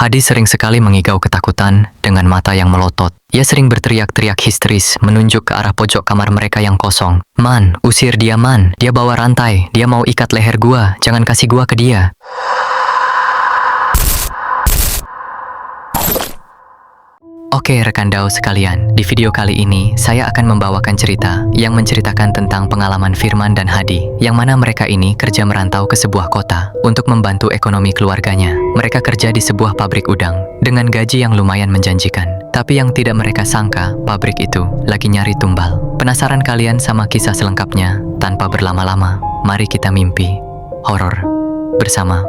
Hadi sering sekali mengigau ketakutan dengan mata yang melotot. Ia sering berteriak-teriak histeris menunjuk ke arah pojok kamar mereka yang kosong. Man, usir dia Man, dia bawa rantai, dia mau ikat leher gua, jangan kasih gua ke dia. Oke rekan Dao sekalian, di video kali ini saya akan membawakan cerita yang menceritakan tentang pengalaman Firman dan Hadi, yang mana mereka ini kerja merantau ke sebuah kota untuk membantu ekonomi keluarganya. Mereka kerja di sebuah pabrik udang dengan gaji yang lumayan menjanjikan. Tapi yang tidak mereka sangka, pabrik itu lagi nyari tumbal. Penasaran kalian sama kisah selengkapnya? Tanpa berlama-lama, mari kita mimpi horor bersama.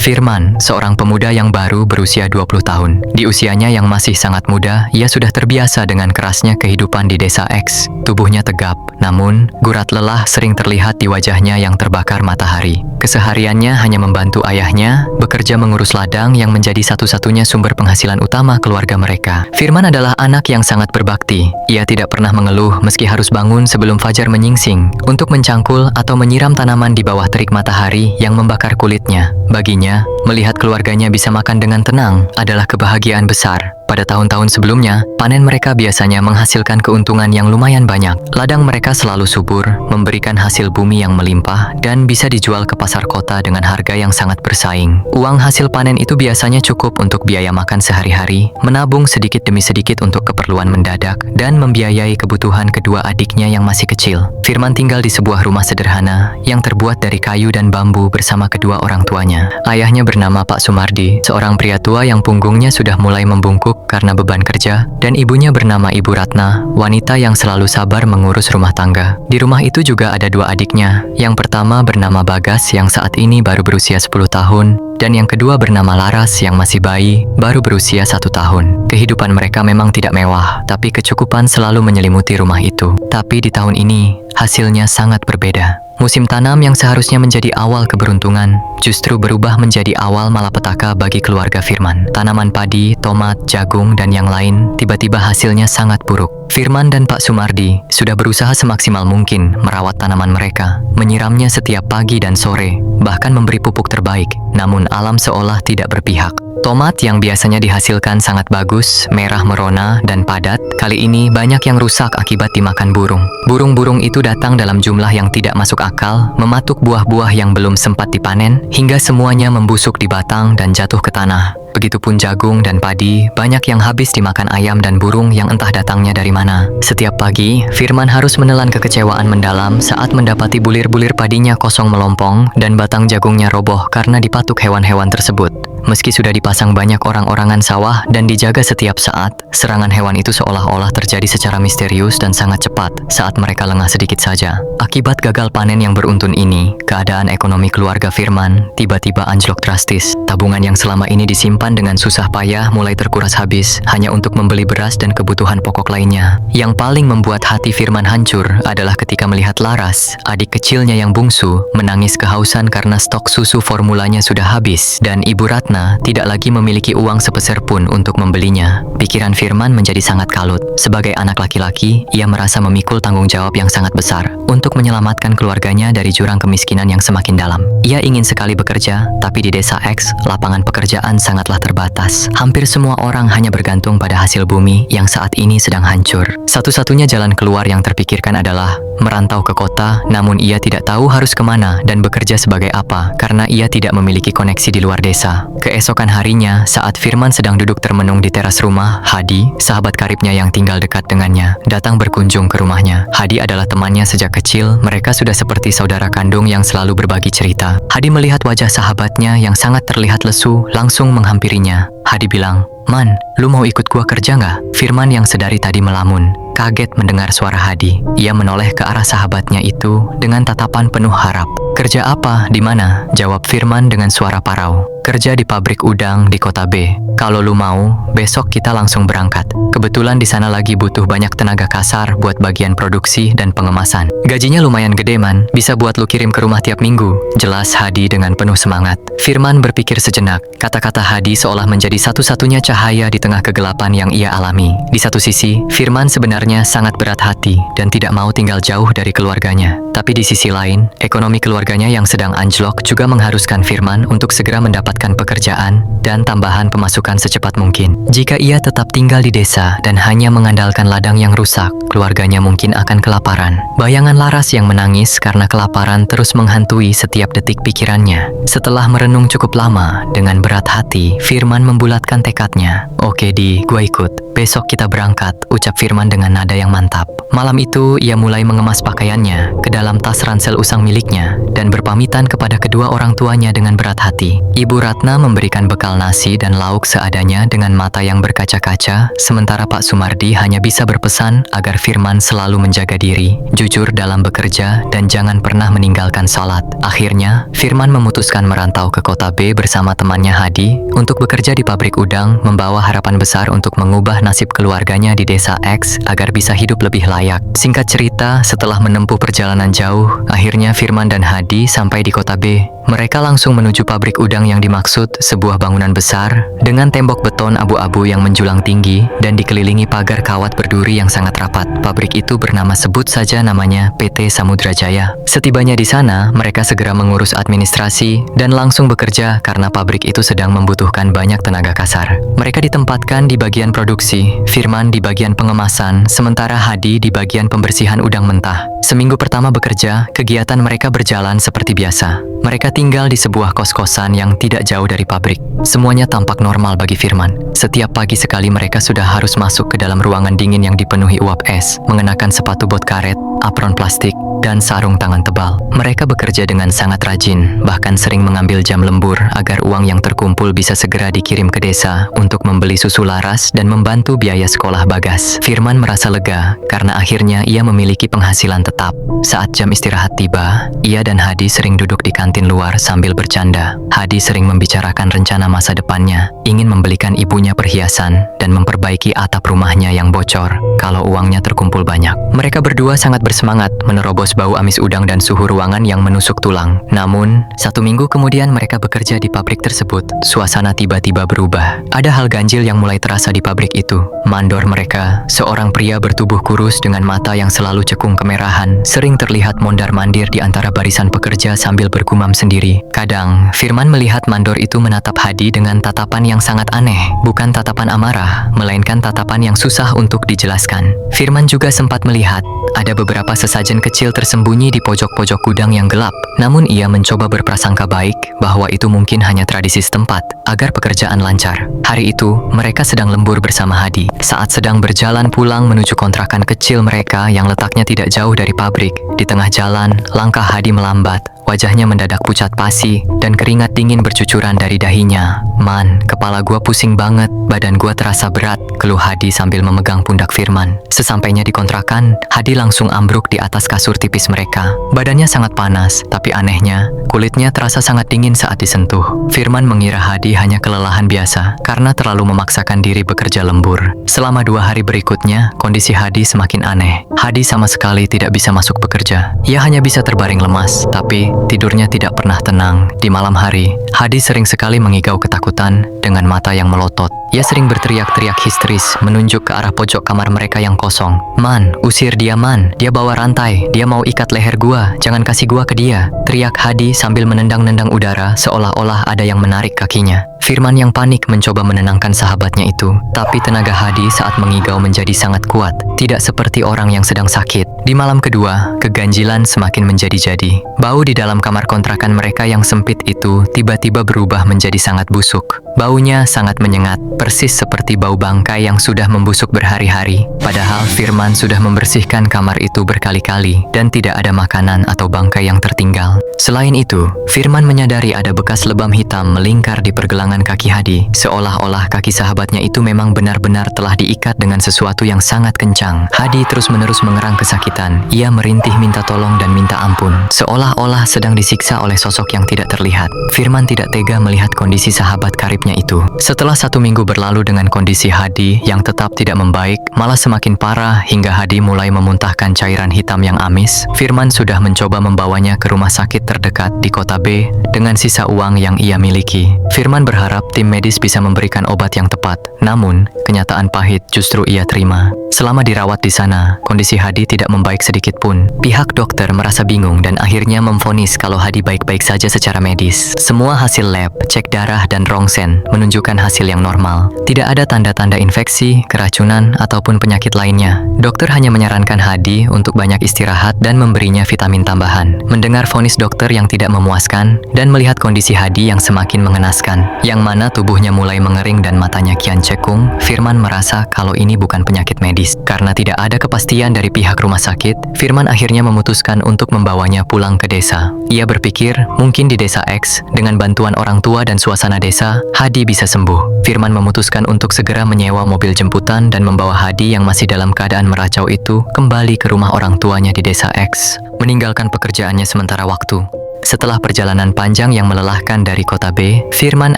Firman, seorang pemuda yang baru berusia 20 tahun. Di usianya yang masih sangat muda, ia sudah terbiasa dengan kerasnya kehidupan di desa X. Tubuhnya tegap, namun gurat lelah sering terlihat di wajahnya yang terbakar matahari. Kesehariannya hanya membantu ayahnya, bekerja mengurus ladang yang menjadi satu-satunya sumber penghasilan utama keluarga mereka. Firman adalah anak yang sangat berbakti. Ia tidak pernah mengeluh meski harus bangun sebelum fajar menyingsing untuk mencangkul atau menyiram tanaman di bawah terik matahari yang membakar kulitnya. Baginya, melihat keluarganya bisa makan dengan tenang adalah kebahagiaan besar. Pada tahun-tahun sebelumnya, panen mereka biasanya menghasilkan keuntungan yang lumayan banyak. Ladang mereka selalu subur, memberikan hasil bumi yang melimpah, dan bisa dijual ke pasar kota dengan harga yang sangat bersaing. Uang hasil panen itu biasanya cukup untuk biaya makan sehari-hari, menabung sedikit demi sedikit untuk keperluan mendadak, dan membiayai kebutuhan kedua adiknya yang masih kecil. Firman tinggal di sebuah rumah sederhana yang terbuat dari kayu dan bambu bersama kedua orang tuanya. Ayahnya bernama Pak Sumardi, seorang pria tua yang punggungnya sudah mulai membungkuk karena beban kerja, dan ibunya bernama Ibu Ratna, wanita yang selalu sabar mengurus rumah tangga. Di rumah itu juga ada dua adiknya. Yang pertama bernama Bagas yang saat ini baru berusia 10 tahun, dan yang kedua bernama Laras yang masih bayi, baru berusia 1 tahun. Kehidupan mereka memang tidak mewah, tapi kecukupan selalu menyelimuti rumah itu. Tapi di tahun ini, hasilnya sangat berbeda. Musim tanam yang seharusnya menjadi awal keberuntungan, justru berubah menjadi awal malapetaka bagi keluarga Firman. Tanaman padi, tomat, jagung, dan yang lain, tiba-tiba hasilnya sangat buruk. Firman dan Pak Sumardi sudah berusaha semaksimal mungkin merawat tanaman mereka, menyiramnya setiap pagi dan sore, bahkan memberi pupuk terbaik, namun alam seolah tidak berpihak. Tomat yang biasanya dihasilkan sangat bagus, merah merona, dan padat, kali ini banyak yang rusak akibat dimakan burung. Burung-burung itu datang dalam jumlah yang tidak masuk akal, mematuk buah-buah yang belum sempat dipanen, hingga semuanya membusuk di batang dan jatuh ke tanah. Begitupun jagung dan padi, banyak yang habis dimakan ayam dan burung yang entah datangnya dari mana. Setiap pagi, Firman harus menelan kekecewaan mendalam saat mendapati bulir-bulir padinya kosong melompong dan batang jagungnya roboh karena dipatuk hewan-hewan tersebut. Meski sudah dipasang banyak orang-orangan sawah dan dijaga setiap saat, serangan hewan itu seolah-olah terjadi secara misterius dan sangat cepat saat mereka lengah sedikit saja. Akibat gagal panen yang beruntun ini, keadaan ekonomi keluarga Firman tiba-tiba anjlok drastis. Tabungan yang selama ini disimpan dengan susah payah mulai terkuras habis hanya untuk membeli beras dan kebutuhan pokok lainnya. Yang paling membuat hati Firman hancur adalah ketika melihat Laras, adik kecilnya yang bungsu, menangis kehausan karena stok susu formulanya sudah habis dan Ibu Ratna tidak lagi memiliki uang sepeser pun untuk membelinya. Pikiran Firman menjadi sangat kalut. Sebagai anak laki-laki, ia merasa memikul tanggung jawab yang sangat besar untuk menyelamatkan keluarganya dari jurang kemiskinan yang semakin dalam. Ia ingin sekali bekerja, tapi di desa X, lapangan pekerjaan sangatlah terbatas. Hampir semua orang hanya bergantung pada hasil bumi yang saat ini sedang hancur. Satu-satunya jalan keluar yang terpikirkan adalah merantau ke kota, namun ia tidak tahu harus kemana dan bekerja sebagai apa karena ia tidak memiliki koneksi di luar desa. Keesokan harinya, saat Firman sedang duduk termenung di teras rumah, Hadi, sahabat karibnya yang tinggal dekat dengannya, datang berkunjung ke rumahnya. Hadi adalah temannya sejak kecil, mereka sudah seperti saudara kandung yang selalu berbagi cerita. Hadi melihat wajah sahabatnya yang sangat terlihat lesu, langsung menghampirinya. Hadi bilang, "Man, lu mau ikut gua kerja nggak?" Firman yang sedari tadi melamun, kaget mendengar suara Hadi. Ia menoleh ke arah sahabatnya itu dengan tatapan penuh harap. "Kerja apa? Di mana?" jawab Firman dengan suara parau. "Kerja di pabrik udang di kota B. Kalau lu mau, besok kita langsung berangkat. Kebetulan di sana lagi butuh banyak tenaga kasar buat bagian produksi dan pengemasan. Gajinya lumayan gede man, bisa buat lu kirim ke rumah tiap minggu," jelas Hadi dengan penuh semangat. Firman berpikir sejenak. Kata-kata Hadi seolah menjadi satu-satunya cahaya di tengah kegelapan yang ia alami. Di satu sisi, Firman sebenarnya sebenarnya sangat berat hati dan tidak mau tinggal jauh dari keluarganya. Tapi di sisi lain, ekonomi keluarganya yang sedang anjlok juga mengharuskan Firman untuk segera mendapatkan pekerjaan dan tambahan pemasukan secepat mungkin. Jika ia tetap tinggal di desa dan hanya mengandalkan ladang yang rusak, keluarganya mungkin akan kelaparan. Bayangan Laras yang menangis karena kelaparan terus menghantui setiap detik pikirannya. Setelah merenung cukup lama, dengan berat hati, Firman membulatkan tekadnya. "Oke Di, gua ikut. Besok kita berangkat," ucap Firman dengan nada yang mantap. Malam itu, ia mulai mengemas pakaiannya ke dalam tas ransel usang miliknya dan berpamitan kepada kedua orang tuanya dengan berat hati. Ibu Ratna memberikan bekal nasi dan lauk seadanya dengan mata yang berkaca-kaca, sementara Pak Sumardi hanya bisa berpesan agar Firman selalu menjaga diri, jujur dalam bekerja, dan jangan pernah meninggalkan salat. Akhirnya, Firman memutuskan merantau ke kota B bersama temannya Hadi untuk bekerja di pabrik udang, membawa harapan besar untuk mengubah nasib keluarganya di desa X agar bisa hidup lebih layak. Singkat cerita, setelah menempuh perjalanan jauh, akhirnya Firman dan Hadi sampai di kota B. Mereka langsung menuju pabrik udang yang dimaksud, sebuah bangunan besar dengan tembok beton abu-abu yang menjulang tinggi dan dikelilingi pagar kawat berduri yang sangat rapat. Pabrik itu bernama, sebut saja namanya, PT Samudra Jaya. Setibanya di sana, mereka segera mengurus administrasi dan langsung bekerja karena pabrik itu sedang membutuhkan banyak tenaga kasar. Mereka ditempatkan di bagian produksi, Firman di bagian pengemasan, sementara Hadi di bagian pembersihan udang mentah. Seminggu pertama bekerja, kegiatan mereka berjalan seperti biasa. Mereka tinggal di sebuah kos-kosan yang tidak jauh dari pabrik. Semuanya tampak normal bagi Firman. Setiap pagi sekali mereka sudah harus masuk ke dalam ruangan dingin yang dipenuhi uap es, mengenakan sepatu bot karet, apron plastik, dan sarung tangan tebal. Mereka bekerja dengan sangat rajin, bahkan sering mengambil jam lembur agar uang yang terkumpul bisa segera dikirim ke desa untuk membeli susu Laras dan membantu biaya sekolah Bagas. Firman merasa lega karena akhirnya ia memiliki penghasilan tetap. Saat jam istirahat tiba, ia dan Hadi sering duduk di kantin luar sambil bercanda. Hadi sering membicarakan rencana masa depannya, ingin membelikan ibunya perhiasan dan memperbaiki atap rumahnya yang bocor kalau uangnya terkumpul banyak. Mereka berdua sangat bersemangat menerobos bau amis udang dan suhu ruangan yang menusuk tulang. Namun, 1 minggu kemudian mereka bekerja di pabrik tersebut. Suasana tiba-tiba berubah. Ada hal ganjil yang mulai terasa di pabrik itu. Mandor mereka, seorang pria bertubuh kurus dengan mata yang selalu cekung kemerahan, sering terlihat mondar-mandir di antara barisan pekerja sambil bergumam sendiri. Kadang, Firman melihat mandor itu menatap Hadi dengan tatapan yang sangat aneh. Bukan tatapan amarah, melainkan tatapan yang susah untuk dijelaskan. Firman juga sempat melihat ada beberapa sesajen kecil tersembunyi di pojok-pojok gudang yang gelap. Namun ia mencoba berprasangka baik bahwa itu mungkin hanya tradisi setempat agar pekerjaan lancar. Hari itu, mereka sedang lembur bersama Hadi. Saat sedang berjalan pulang menuju kontrakan kecil mereka yang letaknya tidak jauh dari pabrik, di tengah jalan, langkah Hadi melambat. Wajahnya mendadak pucat pasi dan keringat dingin bercucuran dari dahinya. "Man, kepala gua pusing banget, badan gua terasa berat," keluh Hadi sambil memegang pundak Firman. Sesampainya di kontrakan, Hadi langsung ambruk di atas kasur tipis mereka. Badannya sangat panas, tapi anehnya, kulitnya terasa sangat dingin saat disentuh. Firman mengira Hadi hanya kelelahan biasa karena terlalu memaksakan diri bekerja lembur. Selama 2 hari berikutnya, kondisi Hadi semakin aneh. Hadi sama sekali tidak bisa masuk bekerja. Ia hanya bisa terbaring lemas, tapi tidurnya tidak pernah tenang. Di malam hari, Hadi sering sekali mengigau ketakutan dengan mata yang melotot. Ia sering berteriak-teriak histeris menunjuk ke arah pojok kamar mereka yang kosong. "Man, usir dia Man, dia bawa rantai, dia mau ikat leher gua, jangan kasih gua ke dia," teriak Hadi sambil menendang-nendang udara seolah-olah ada yang menarik kakinya. Firman yang panik mencoba menenangkan sahabatnya itu, tapi tenaga Hadi saat mengigau menjadi sangat kuat, tidak seperti orang yang sedang sakit. Di malam kedua, keganjilan semakin menjadi-jadi. Bau di dalam kamar kontrakan mereka yang sempit itu tiba-tiba berubah menjadi sangat busuk. Baunya sangat menyengat, persis seperti bau bangkai yang sudah membusuk berhari-hari. Padahal Firman sudah membersihkan kamar itu berkali-kali dan tidak ada makanan atau bangkai yang tertinggal. Selain itu, Firman menyadari ada bekas lebam hitam melingkar di pergelangan kaki Hadi, seolah-olah kaki sahabatnya itu memang benar-benar telah diikat dengan sesuatu yang sangat kencang. Hadi terus-menerus mengerang kesakitan. Ia merintih minta tolong dan minta ampun, seolah-olah sedang disiksa oleh sosok yang tidak terlihat. Firman tidak tega melihat kondisi sahabat karibnya itu. Setelah 1 minggu berlalu dengan kondisi Hadi yang tetap tidak membaik, malah semakin parah hingga Hadi mulai memuntahkan cairan hitam yang amis, Firman sudah mencoba membawanya ke rumah sakit terdekat di kota B dengan sisa uang yang ia miliki. Firman berharap tim medis bisa memberikan obat yang tepat, namun kenyataan pahit justru ia terima. Selama dirawat di sana, kondisi Hadi tidak membaik sedikit pun. Pihak dokter merasa bingung dan akhirnya memvonis kalau Hadi baik-baik saja secara medis. Semua hasil lab, cek darah dan rongsen menunjukkan hasil yang normal. Tidak ada tanda-tanda infeksi, keracunan, ataupun penyakit lainnya. Dokter hanya menyarankan Hadi untuk banyak istirahat dan memberinya vitamin tambahan. Mendengar vonis dokter yang tidak memuaskan dan melihat kondisi Hadi yang semakin mengenaskan, yang mana tubuhnya mulai mengering dan matanya kian cekung, Firman merasa kalau ini bukan penyakit medis. Karena tidak ada kepastian dari pihak rumah sakit, Firman akhirnya memutuskan untuk membawanya pulang ke desa. Ia berpikir mungkin di desa X, dengan bantuan orang tua dan suasana desa, Hadi bisa sembuh. Firman memutuskan untuk segera menyewa mobil jemputan dan membawa Hadi yang masih dalam keadaan meracau itu kembali ke rumah orang tuanya di desa X, meninggalkan pekerjaannya sementara waktu. Setelah perjalanan panjang yang melelahkan dari kota B, Firman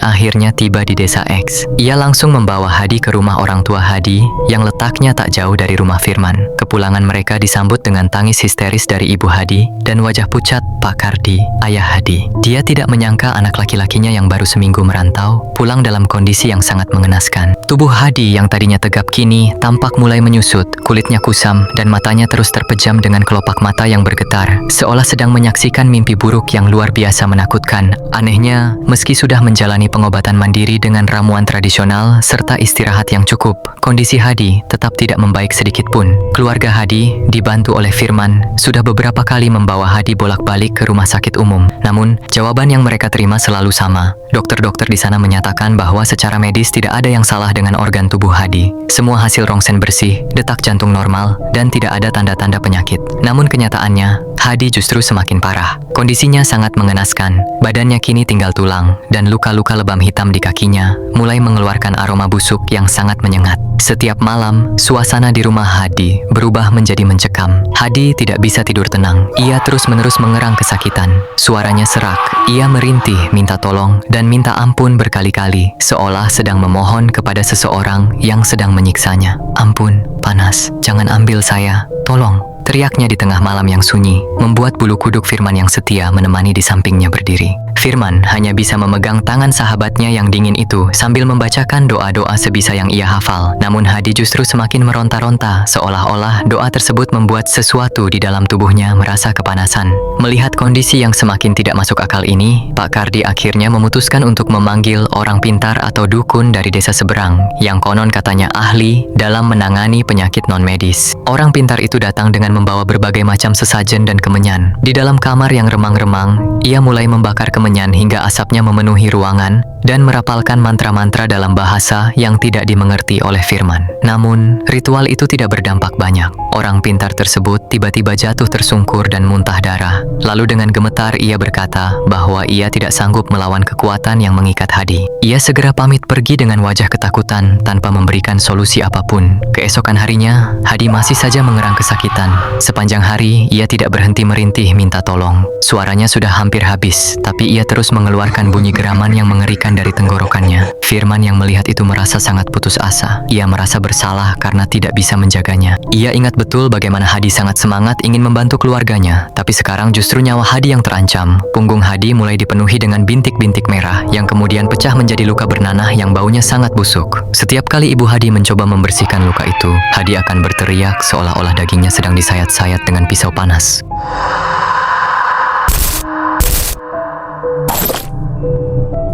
akhirnya tiba di desa X. Ia langsung membawa Hadi ke rumah orang tua Hadi yang letaknya tak jauh dari rumah Firman. Kepulangan mereka disambut dengan tangis histeris dari ibu Hadi dan wajah pucat Pak Kardi, ayah Hadi. Dia tidak menyangka anak laki-lakinya yang baru seminggu merantau pulang dalam kondisi yang sangat mengenaskan. Tubuh Hadi yang tadinya tegap kini tampak mulai menyusut, kulitnya kusam dan matanya terus terpejam dengan kelopak mata yang bergetar, seolah sedang menyaksikan mimpi buruk yang luar biasa menakutkan. Anehnya, meski sudah menjalani pengobatan mandiri dengan ramuan tradisional serta istirahat yang cukup, kondisi Hadi tetap tidak membaik sedikit pun. Keluarga Hadi, dibantu oleh Firman, sudah beberapa kali membawa Hadi bolak-balik ke rumah sakit umum. Namun, jawaban yang mereka terima selalu sama. Dokter-dokter di sana menyatakan bahwa secara medis tidak ada yang salah dengan organ tubuh Hadi. Semua hasil rongsen bersih, detak jantung normal, dan tidak ada tanda-tanda penyakit. Namun kenyataannya, Hadi justru semakin parah. Kondisinya sangat mengenaskan. Badannya kini tinggal tulang, dan luka-luka lebam hitam di kakinya mulai mengeluarkan aroma busuk yang sangat menyengat. Setiap malam, suasana di rumah Hadi berubah menjadi mencekam. Hadi tidak bisa tidur tenang. Ia terus-menerus mengerang kesakitan. Suaranya serak. Ia merintih, minta tolong, dan minta ampun berkali-kali, seolah sedang memohon kepada seseorang yang sedang menyiksanya. Ampun, panas, jangan ambil saya, tolong. Teriaknya di tengah malam yang sunyi, membuat bulu kuduk Firman yang setia menemani di sampingnya berdiri. Firman hanya bisa memegang tangan sahabatnya yang dingin itu sambil membacakan doa-doa sebisa yang ia hafal. Namun Hadi justru semakin meronta-ronta, seolah-olah doa tersebut membuat sesuatu di dalam tubuhnya merasa kepanasan. Melihat kondisi yang semakin tidak masuk akal ini, Pak Kardi akhirnya memutuskan untuk memanggil orang pintar atau dukun dari desa seberang, yang konon katanya ahli dalam menangani penyakit non-medis. Orang pintar itu datang dengan membawa berbagai macam sesajen dan kemenyan. Di dalam kamar yang remang-remang, ia mulai membakar kemenyan hingga asapnya memenuhi ruangan dan merapalkan mantra-mantra dalam bahasa yang tidak dimengerti oleh Firman. Namun, ritual itu tidak berdampak banyak. Orang pintar tersebut tiba-tiba jatuh tersungkur dan muntah darah. Lalu dengan gemetar ia berkata bahwa ia tidak sanggup melawan kekuatan yang mengikat Hadi. Ia segera pamit pergi dengan wajah ketakutan tanpa memberikan solusi apapun. Keesokan harinya, Hadi masih saja mengerang kesakitan. Sepanjang hari, ia tidak berhenti merintih minta tolong. Suaranya sudah hampir habis, tapi ia terus mengeluarkan bunyi geraman yang mengerikan dari tenggorokannya. Firman yang melihat itu merasa sangat putus asa. Ia merasa bersalah karena tidak bisa menjaganya. Ia ingat betul bagaimana Hadi sangat semangat ingin membantu keluarganya, tapi sekarang justru nyawa Hadi yang terancam. Punggung Hadi mulai dipenuhi dengan bintik-bintik merah yang kemudian pecah menjadi luka bernanah yang baunya sangat busuk. Setiap kali ibu Hadi mencoba membersihkan luka itu, Hadi akan berteriak seolah-olah dagingnya sedang disayat-sayat dengan pisau panas.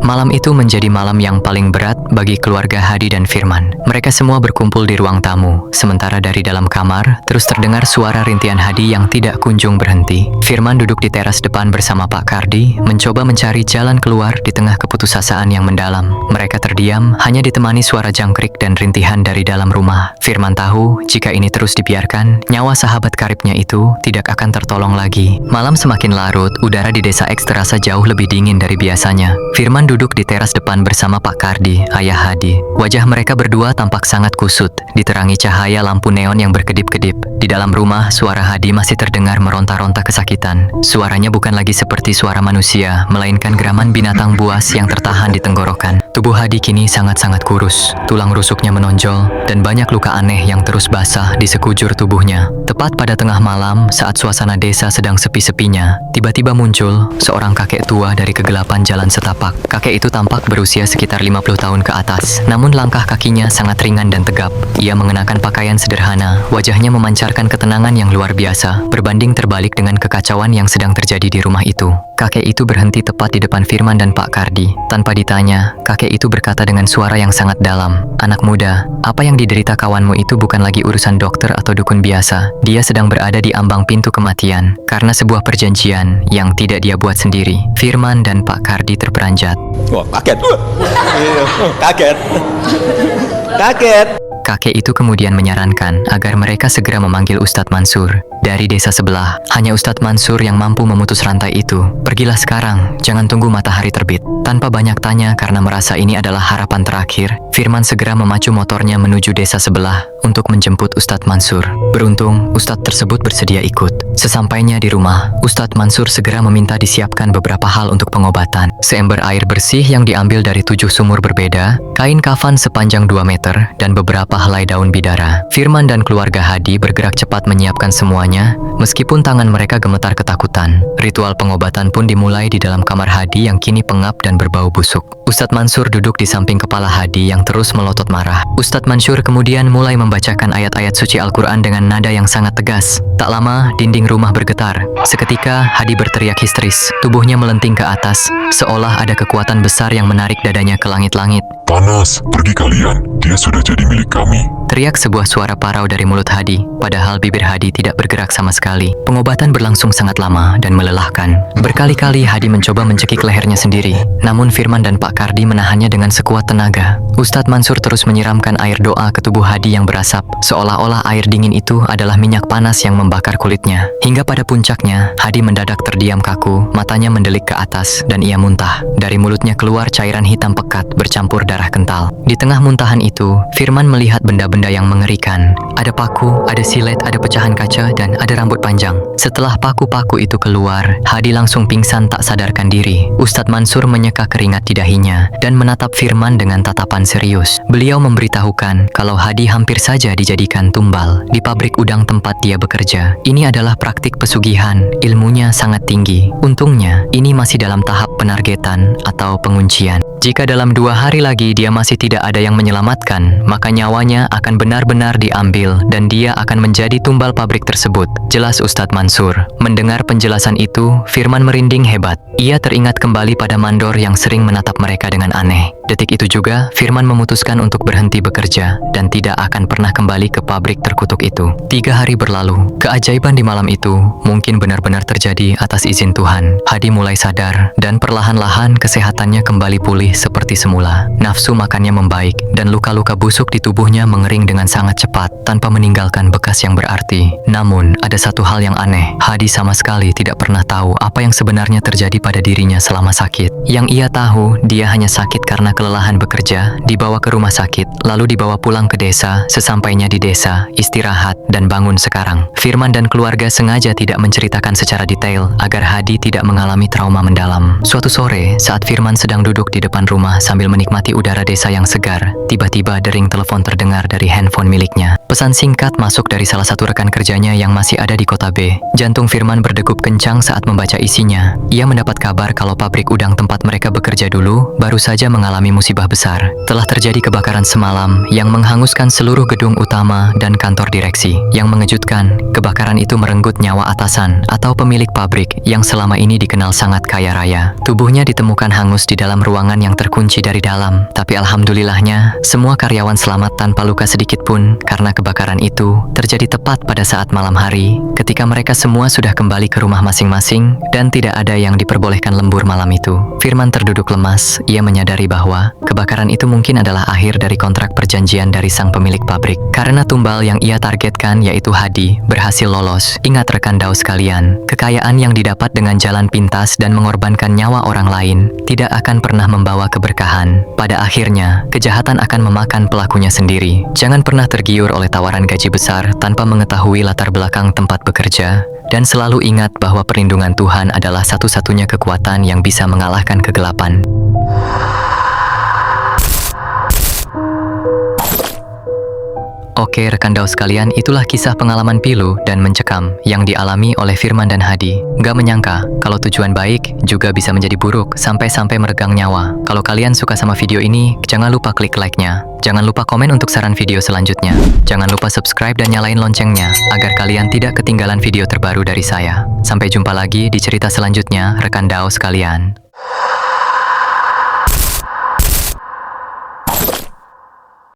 Malam itu menjadi malam yang paling berat bagi keluarga Hadi dan Firman. Mereka semua berkumpul di ruang tamu, sementara dari dalam kamar terus terdengar suara rintihan Hadi yang tidak kunjung berhenti. Firman duduk di teras depan bersama Pak Kardi, mencoba mencari jalan keluar di tengah keputusasaan yang mendalam. Mereka terdiam, hanya ditemani suara jangkrik dan rintihan dari dalam rumah. Firman tahu, jika ini terus dibiarkan, nyawa sahabat karibnya itu tidak akan tertolong lagi. Malam semakin larut, udara di desa X terasa jauh lebih dingin dari biasanya. Firman duduk di teras depan bersama Pak Kardi, ayah Hadi. Wajah mereka berdua tampak sangat kusut, diterangi cahaya lampu neon yang berkedip-kedip. Di dalam rumah, suara Hadi masih terdengar meronta-ronta kesakitan. Suaranya bukan lagi seperti suara manusia, melainkan geraman binatang buas yang tertahan di tenggorokan. Tubuh Hadi kini sangat-sangat kurus, tulang rusuknya menonjol, dan banyak luka aneh yang terus basah di sekujur tubuhnya. Tepat pada tengah malam, saat suasana desa sedang sepi-sepinya, tiba-tiba muncul seorang kakek tua dari kegelapan jalan setapak. Kakek itu tampak berusia sekitar 50 tahun ke atas, namun langkah kakinya sangat ringan dan tegap. Ia mengenakan pakaian sederhana, wajahnya memancarkan ketenangan yang luar biasa, berbanding terbalik dengan kekacauan yang sedang terjadi di rumah itu. Kakek itu berhenti tepat di depan Firman dan Pak Kardi. Tanpa ditanya, kakek itu berkata dengan suara yang sangat dalam, "Anak muda, apa yang diderita kawanmu itu bukan lagi urusan dokter atau dukun biasa. Dia sedang berada di ambang pintu kematian karena sebuah perjanjian yang tidak dia buat sendiri." Firman dan Pak Kardi terperanjat. Wah, kaget. Kaget. Kaget. Kakek itu kemudian menyarankan agar mereka segera memanggil Ustadz Mansur dari desa sebelah. Hanya Ustadz Mansur yang mampu memutus rantai itu. "Pergilah sekarang, jangan tunggu matahari terbit." Tanpa banyak tanya karena merasa ini adalah harapan terakhir, Firman segera memacu motornya menuju desa sebelah untuk menjemput Ustadz Mansur. Beruntung, Ustadz tersebut bersedia ikut. Sesampainya di rumah, Ustadz Mansur segera meminta disiapkan beberapa hal untuk pengobatan. Seember air bersih yang diambil dari 7 sumur berbeda, kain kafan sepanjang 2 meter, dan beberapa helai daun bidara. Firman dan keluarga Hadi bergerak cepat menyiapkan semuanya, meskipun tangan mereka gemetar ketakutan. Ritual pengobatan pun dimulai di dalam kamar Hadi yang kini pengap dan berbau busuk. Ustadz Mansur duduk di samping kepala Hadi yang terus melotot marah. Ustadz Mansur kemudian mulai membacakan ayat-ayat suci Al-Quran dengan nada yang sangat tegas. Tak lama, dinding rumah bergetar. Seketika, Hadi berteriak histeris. Tubuhnya melenting ke atas, seolah ada kekuatan besar yang menarik dadanya ke langit-langit. "Panas, pergi kalian, dia sudah jadi milik kami." Teriak sebuah suara parau dari mulut Hadi, padahal bibir Hadi tidak bergerak sama sekali. Pengobatan berlangsung sangat lama dan melelahkan. Berkali-kali Hadi mencoba mencekik lehernya sendiri, namun Firman dan Pak Kardi menahannya dengan sekuat tenaga. Ustadz Mansur terus menyiramkan air doa ke tubuh Hadi yang berasap, seolah-olah air dingin itu adalah minyak panas yang membakar kulitnya. Hingga pada puncaknya, Hadi mendadak terdiam kaku, matanya mendelik ke atas, dan ia muntah. Dari mulutnya keluar cairan hitam pekat bercampur darah kental. Di tengah muntahan itu, Firman melihat benda-benda yang mengerikan. Ada paku, ada silet, ada pecahan kaca, dan ada rambut panjang. Setelah paku-paku itu keluar, Hadi langsung pingsan tak sadarkan diri. Ustadz Mansur menyeka keringat di dahinya dan menatap Firman dengan tatapan serius. Beliau memberitahukan kalau Hadi hampir saja dijadikan tumbal di pabrik udang tempat dia bekerja. Ini adalah praktik pesugihan, ilmunya sangat tinggi. Untungnya, ini masih dalam tahap penargetan atau penguncian. Jika dalam 2 hari lagi dia masih tidak ada yang menyelamatkan, maka nyawanya akan benar-benar diambil dan dia akan menjadi tumbal pabrik tersebut, jelas Ustadz Mansur. Mendengar penjelasan itu, Firman merinding hebat. Ia teringat kembali pada mandor yang sering menatap mereka dengan aneh. Detik itu juga, Firman memutuskan untuk berhenti bekerja dan tidak akan pernah kembali ke pabrik terkutuk itu. 3 hari berlalu. Keajaiban di malam itu mungkin benar-benar terjadi atas izin Tuhan. Hadi mulai sadar dan perlahan-lahan kesehatannya kembali pulih seperti semula. Nafsu makannya membaik dan luka-luka busuk di tubuhnya mengering dengan sangat cepat tanpa meninggalkan bekas yang berarti. Namun, ada satu hal yang aneh. Hadi sama sekali tidak pernah tahu apa yang sebenarnya terjadi pada dirinya selama sakit. Yang ia tahu, dia hanya sakit karena kelelahan bekerja, dibawa ke rumah sakit, lalu dibawa pulang ke desa. Sesampainya di desa, istirahat dan bangun sekarang. Firman dan keluarga sengaja tidak menceritakan secara detail agar Hadi tidak mengalami trauma mendalam. Suatu sore, saat Firman sedang duduk di depan rumah sambil menikmati udara desa yang segar, tiba-tiba dering telepon terdengar dari handphone miliknya. Pesan singkat masuk dari salah satu rekan kerjanya yang masih ada di kota B. Jantung Firman berdegup kencang saat membaca isinya. Ia mendapat kabar kalau pabrik udang tempat mereka bekerja dulu baru saja mengalami musibah besar. Telah terjadi kebakaran semalam yang menghanguskan seluruh gedung utama dan kantor direksi. Yang mengejutkan, kebakaran itu merenggut nyawa atasan atau pemilik pabrik yang selama ini dikenal sangat kaya raya. Tubuhnya ditemukan hangus di dalam ruangan yang terkunci dari dalam, tapi alhamdulillahnya semua karyawan selamat tanpa luka sedikit pun karena kebakaran itu terjadi tepat pada saat malam hari ketika mereka semua sudah kembali ke rumah masing-masing dan tidak ada yang diperbolehkan lembur malam itu. Firman terduduk lemas. Ia menyadari bahwa kebakaran itu mungkin adalah akhir dari kontrak perjanjian dari sang pemilik pabrik. Karena tumbal yang ia targetkan yaitu Hadi berhasil lolos. Ingat rekan Daus sekalian, kekayaan yang didapat dengan jalan pintas dan mengorbankan nyawa orang lain tidak akan pernah membawa keberkahan. Pada akhirnya, kejahatan akan memakan pelakunya sendiri. Jangan pernah tergiur oleh tawaran gaji besar tanpa mengetahui latar belakang tempat bekerja, dan selalu ingat bahwa perlindungan Tuhan adalah satu-satunya kekuatan yang bisa mengalahkan kegelapan. Oke rekan Daus sekalian, itulah kisah pengalaman pilu dan mencekam yang dialami oleh Firman dan Hadi. Gak menyangka kalau tujuan baik juga bisa menjadi buruk sampai-sampai meregang nyawa. Kalau kalian suka sama video ini, jangan lupa klik like-nya. Jangan lupa komen untuk saran video selanjutnya. Jangan lupa subscribe dan nyalain loncengnya agar kalian tidak ketinggalan video terbaru dari saya. Sampai jumpa lagi di cerita selanjutnya rekan Daus sekalian.